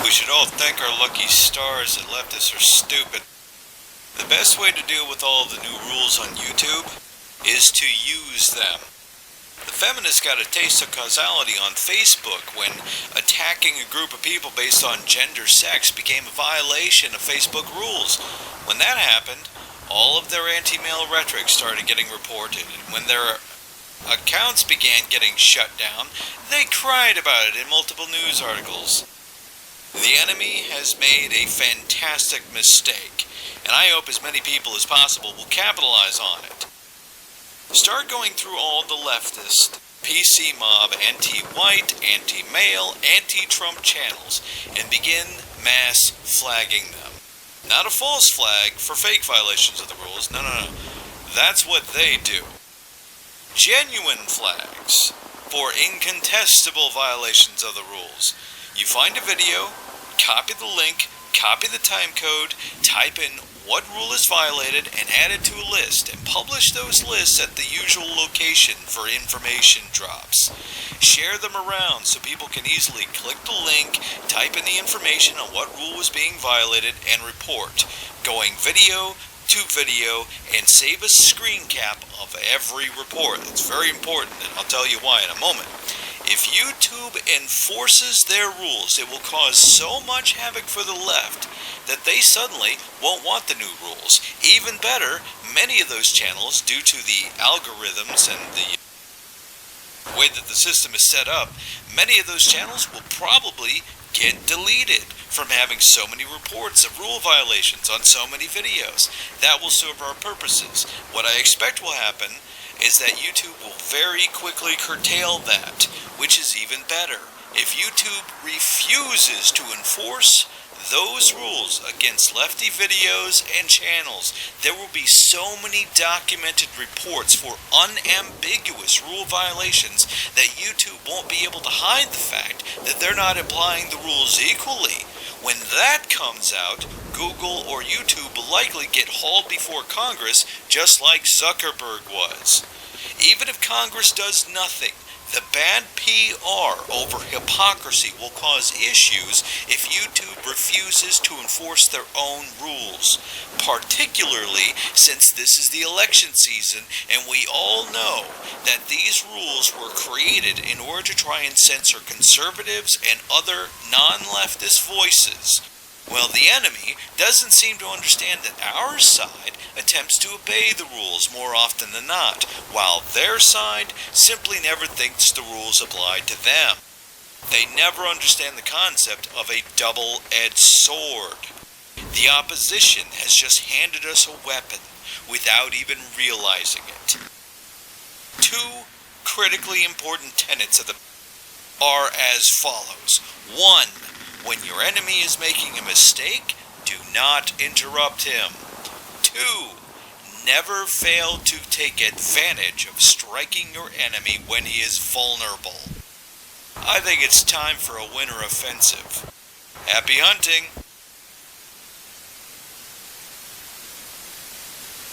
We should all thank our lucky stars that leftists are stupid. The best way to deal with all the new rules on YouTube is to use them. The feminists got a taste of causality on Facebook when attacking a group of people based on gender sex became a violation of Facebook rules. When that happened, all of their anti-male rhetoric started getting reported, and when their accounts began getting shut down, they cried about it in multiple news articles. The enemy has made a fantastic mistake, and I hope as many people as possible will capitalize on it. Start going through all the leftist, PC mob, anti-white, anti-male, anti-Trump channels and begin mass flagging them. Not a false flag for fake violations of the rules, no. That's what they do. Genuine flags for incontestable violations of the rules. You find a video, copy the link, copy the time code, type in what rule is violated, and add it to a list, and publish those lists at the usual location for information drops. Share them around so people can easily click the link, type in the information on what rule was being violated, and report, going video to video, and save a screen cap of every report. That's very important, and I'll tell you why in a moment. If YouTube enforces their rules, it will cause so much havoc for the left that they suddenly won't want the new rules. Even better, many of those channels, due to the algorithms and the way that the system is set up, many of those channels will probably get deleted from having so many reports of rule violations on so many videos. That will serve our purposes. What I expect will happen is that YouTube will very quickly curtail that, which is even better. If YouTube refuses to enforce those rules against lefty videos and channels, there will be so many documented reports for unambiguous rule violations that YouTube won't be able to hide the fact that they're not applying the rules equally. When that comes out, Google or YouTube will likely get hauled before Congress, just like Zuckerberg was. Even if Congress does nothing, the bad PR over hypocrisy will cause issues if YouTube refuses to enforce their own rules, particularly since this is the election season and we all know that these rules were created in order to try and censor conservatives and other non-leftist voices. Well, the enemy doesn't seem to understand that our side attempts to obey the rules more often than not, while their side simply never thinks the rules apply to them. They never understand the concept of a double-edged sword. The opposition has just handed us a weapon without even realizing it. Two critically important tenets of the are as follows. 1. When your enemy is making a mistake, do not interrupt him. 2. Never fail to take advantage of striking your enemy when he is vulnerable. I think it's time for a winter offensive. Happy hunting!